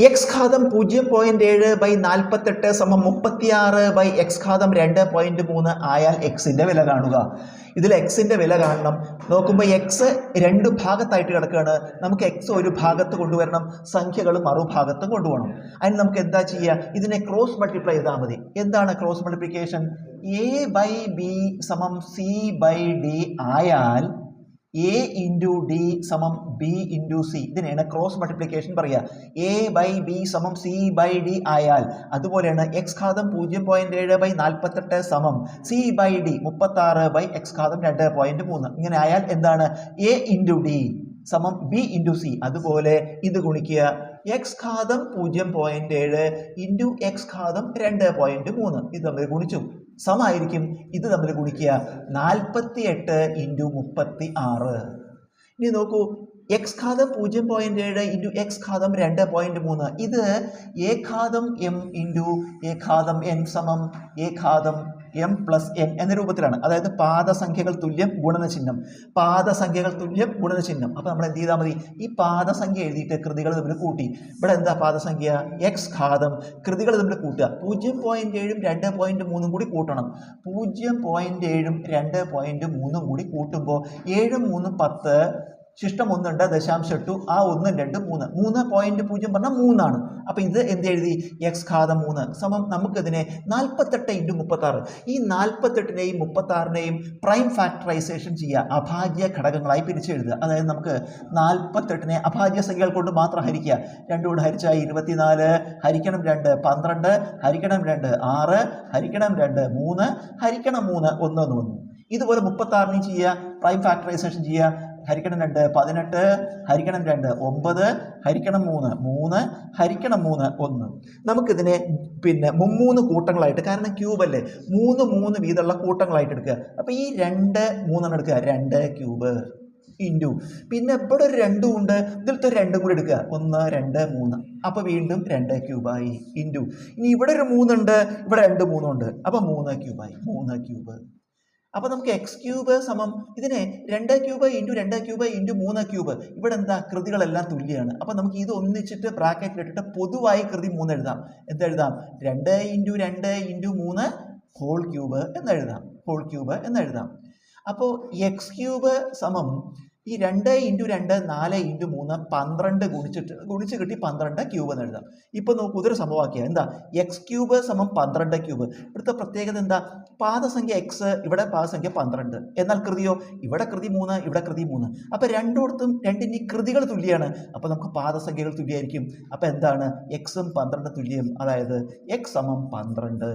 X ഘാതം 0.7/48 സമം 36/x ഘാതം 2.3 ആയാൽ എക്സിൻ്റെ വില കാണുക. ഇതിൽ എക്സിൻ്റെ വില കാണണം. നോക്കുമ്പോൾ എക്സ് രണ്ട് ഭാഗത്തായിട്ട് കിടക്കുകയാണ്. നമുക്ക് എക്സ് ഒരു ഭാഗത്ത് കൊണ്ടുവരണം, സംഖ്യകൾ മറുഭാഗത്തും കൊണ്ടുപോകണം. അതിന് നമുക്ക് എന്താ ചെയ്യുക? ഇതിനെ ക്രോസ് മൾട്ടിപ്ലൈ ചെയ്താൽ മതി. എന്താണ് ക്രോസ് മൾട്ടിപ്ലിക്കേഷൻ? a/b സമം c/d ആയാൽ a ഇൻറ്റു ഡി സമം ബി ഇൻറ്റു സി. ഇതിനെയാണ് ക്രോസ് മൾട്ടിപ്ലിക്കേഷൻ പറയുക. a/b സമം c/d ആയാൽ, അതുപോലെയാണ് എക്സ് ഘാതം 0.7/48 സമം c/d 36/x ഘാതം 2.3. ഇങ്ങനെ ആയാൽ എന്താണ്? a ഇൻറ്റു ഡി സമം ബി ഇൻറ്റു സി. അതുപോലെ ഇത് ഗുണിക്കുക. എക്സ് ഘാതം 0.7 ഇൻറ്റു എക്സ് ഘാതം 2.3 ഇത് തമ്മിൽ ഗുണിച്ചു സമമായിരിക്കും. ഇത് തമ്മിൽ ഗുണിക്കുക 48 ഇൻറ്റു 36. ഇനി നോക്കൂ, എക്സ് ഘാതം 0.7 ഇൻറ്റു എക്സ് ഘാതം 2.3 ഇത് എ ഘാതം എം ഇൻറ്റു എ ഘാതം എൻ സമം എ ഘാതം എം പ്ലസ് എൻ എന്ന രൂപത്തിലാണ്. അതായത് പാദസംഖ്യകൾ തുല്യം ഗുണനചിഹ്നം, പാദസംഖ്യകൾ തുല്യം ഗുണനചിഹ്നം. അപ്പോൾ നമ്മൾ എന്ത് ചെയ്താൽ മതി? ഈ പാദസംഖ്യ എഴുതിയിട്ട് കൃതികൾ തമ്മിൽ കൂട്ടി. ഇവിടെ എന്താ പാദസംഖ്യ? എക്സ് ഘാതം. കൃതികൾ തമ്മിൽ കൂട്ടുക. 0.7ഉം 2.3ഉം കൂടി കൂട്ടണം. 0.7ഉം 2.3ഉം കൂടി കൂട്ടുമ്പോൾ 7ഉം 3ഉം 10, ശിഷ്ടം 1 0.8 ആ 1 2 3 3.0 പറഞ്ഞാൽ 3 അപ്പോൾ ഇത് എന്ത് എഴുതി? എക്സ് ഘാതം 3 സമം നമുക്കിതിനെ 48 ഇൻറ്റു 36. ഈ 48നെയും 36നെയും പ്രൈം ഫാക്ടറൈസേഷൻ ചെയ്യുക, അഭാജ്യ ഘടകങ്ങളായി പിരിച്ചെഴുതുക. അതായത് നമുക്ക് 48നെ അഭാജ്യ സംഖ്യകൾ കൊണ്ട് മാത്രം ഹരിക്കുക. 2 കൊണ്ട് ഹരിച്ചാൽ 24, ഹരിക്കണം 2 12, ഹരിക്കണം 2 6, ഹരിക്കണം 2 3, ഹരിക്കണം 3 1 1. ഇതുപോലെ 36നെയും ചെയ്യുക, പ്രൈം ഫാക്ടറൈസേഷൻ ചെയ്യുക. ഹരിക്കണം 2 18, ഹരിക്കണം 2 9, ഹരിക്കണം 3 3, ഹരിക്കണം 3 1. നമുക്കിതിനെ പിന്നെ 3 കൂട്ടങ്ങളായിട്ട്, കാരണം ക്യൂബ് അല്ലേ, 3 വീതമുള്ള കൂട്ടങ്ങളായിട്ട് എടുക്കുക. അപ്പോൾ ഈ 2 3 എടുക്കുക, 2 ക്യൂബ് ഇൻറ്റു, പിന്നെ ഇവിടെ ഒരു 2 ഉണ്ട്, ഇതിലത്തെ 2 കൂടി എടുക്കുക, 1 2 3, അപ്പോൾ വീണ്ടും 2 ക്യൂബായി ഇൻറ്റു. ഇനി ഇവിടെ ഒരു 3 ഉണ്ട്, ഇവിടെ 2 3 ഉണ്ട്, അപ്പോൾ 3 ക്യൂബായി, 3 ക്യൂബ്. അപ്പോൾ നമുക്ക് എക്സ് ക്യൂബ് സമം ഇതിനെ 2 cube into 2 cube into 3 cube. ഇവിടെ എന്താ? കൃതികളെല്ലാം തുല്യമാണ്. അപ്പോൾ നമുക്ക് ഇത് ഒന്നിച്ചിട്ട് ബ്രാക്കറ്റിലിട്ടിട്ട് പൊതുവായി കൃതി 3 എഴുതാം. എന്തെഴുതാം? 2 ഇൻറ്റു 2 ഇൻറ്റു 3 ഹോൾ ക്യൂബ് എന്നെഴുതാം. ഹോൾ ക്യൂബ് എന്നെഴുതാം. അപ്പോൾ എക്സ് ക്യൂബ് സമം ഈ 2 ഇൻറ്റു 2 4 ഇൻറ്റു 3 12 ഗുണിച്ച് കിട്ടി 12 ക്യൂബ് എന്ന് എഴുതാം. ഇപ്പോൾ നോക്കൂ, ഇതൊരു സമവാക്യം. എന്താ? എക്സ് ക്യൂബ് സമം 12 ക്യൂബ്. ഇവിടുത്തെ പ്രത്യേകത എന്താ? പാദസംഖ്യ എക്സ്, ഇവിടെ പാദസംഖ്യ 12. എന്നാൽ കൃതിയോ? ഇവിടെ കൃതി 3, ഇവിടെ കൃതി 3. അപ്പോൾ രണ്ടിടത്തും രണ്ടിൻ്റെ കൃതികൾ തുല്യമാണ്. അപ്പോൾ നമുക്ക് പാദസംഖ്യകൾ തുല്യമായിരിക്കും. അപ്പോൾ എന്താണ്? എക്സും 12 തുല്യം. അതായത് എക്സ് സമം 12.